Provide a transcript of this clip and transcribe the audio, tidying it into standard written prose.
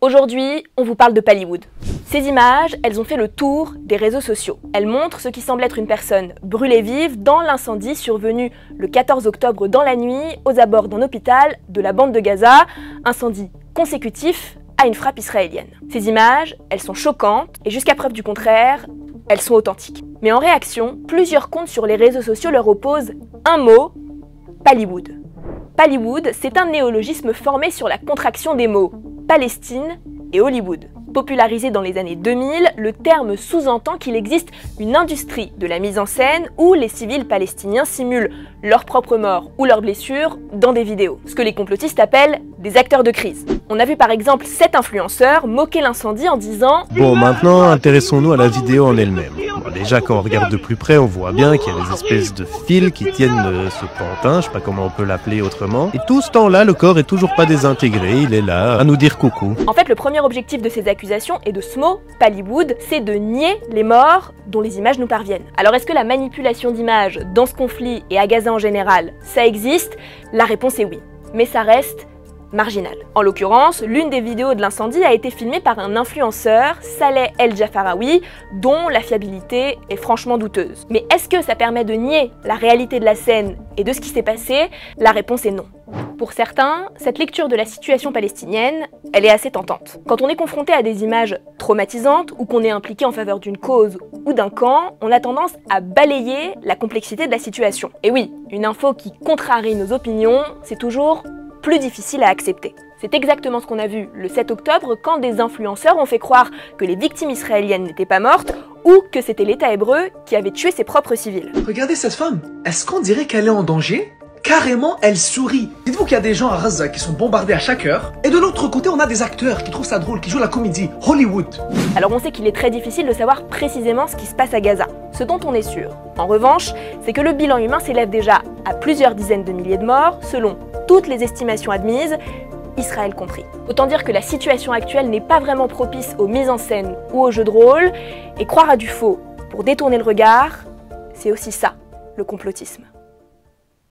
Aujourd'hui, on vous parle de Pallywood. Ces images, elles ont fait le tour des réseaux sociaux. Elles montrent ce qui semble être une personne brûlée vive dans l'incendie survenu le 14 octobre dans la nuit aux abords d'un hôpital de la bande de Gaza, incendie consécutif à une frappe israélienne. Ces images, elles sont choquantes et jusqu'à preuve du contraire, elles sont authentiques. Mais en réaction, plusieurs comptes sur les réseaux sociaux leur opposent un mot, Pallywood. Pallywood, c'est un néologisme formé sur la contraction des mots Palestine et Hollywood. Popularisé dans les années 2000, le terme sous-entend qu'il existe une industrie de la mise en scène où les civils palestiniens simulent leur propre mort ou leurs blessures dans des vidéos, ce que les complotistes appellent des acteurs de crise. On a vu par exemple cet influenceur moquer l'incendie en disant « Bon, maintenant, intéressons-nous à la vidéo en elle-même. Bon, déjà, quand on regarde de plus près, on voit bien qu'il y a des espèces de fils qui tiennent ce pantin, je sais pas comment on peut l'appeler autrement. Et tout ce temps-là, le corps est toujours pas désintégré, il est là, à nous dire coucou. » En fait, le premier objectif de ces accusations et de ce mot, Pallywood, c'est de nier les morts dont les images nous parviennent. Alors est-ce que la manipulation d'images dans ce conflit et à Gaza en général, ça existe? La réponse est oui. Mais ça reste marginal. En l'occurrence, l'une des vidéos de l'incendie a été filmée par un influenceur, Saleh El Jafaraoui, dont la fiabilité est franchement douteuse. Mais est-ce que ça permet de nier la réalité de la scène et de ce qui s'est passé? La réponse est non. Pour certains, cette lecture de la situation palestinienne, elle est assez tentante. Quand on est confronté à des images traumatisantes ou qu'on est impliqué en faveur d'une cause ou d'un camp, on a tendance à balayer la complexité de la situation. Et oui, une info qui contrarie nos opinions, c'est toujours plus difficile à accepter. C'est exactement ce qu'on a vu le 7 octobre quand des influenceurs ont fait croire que les victimes israéliennes n'étaient pas mortes ou que c'était l'État hébreu qui avait tué ses propres civils. Regardez cette femme, est-ce qu'on dirait qu'elle est en danger? Carrément, elle sourit. Dites-vous qu'il y a des gens à Gaza qui sont bombardés à chaque heure. Et de l'autre côté, on a des acteurs qui trouvent ça drôle, qui jouent la comédie Hollywood. Alors on sait qu'il est très difficile de savoir précisément ce qui se passe à Gaza. Ce dont on est sûr, en revanche, c'est que le bilan humain s'élève déjà à plusieurs dizaines de milliers de morts, selon toutes les estimations admises, Israël compris. Autant dire que la situation actuelle n'est pas vraiment propice aux mises en scène ou aux jeux de rôle, et croire à du faux pour détourner le regard, c'est aussi ça, le complotisme.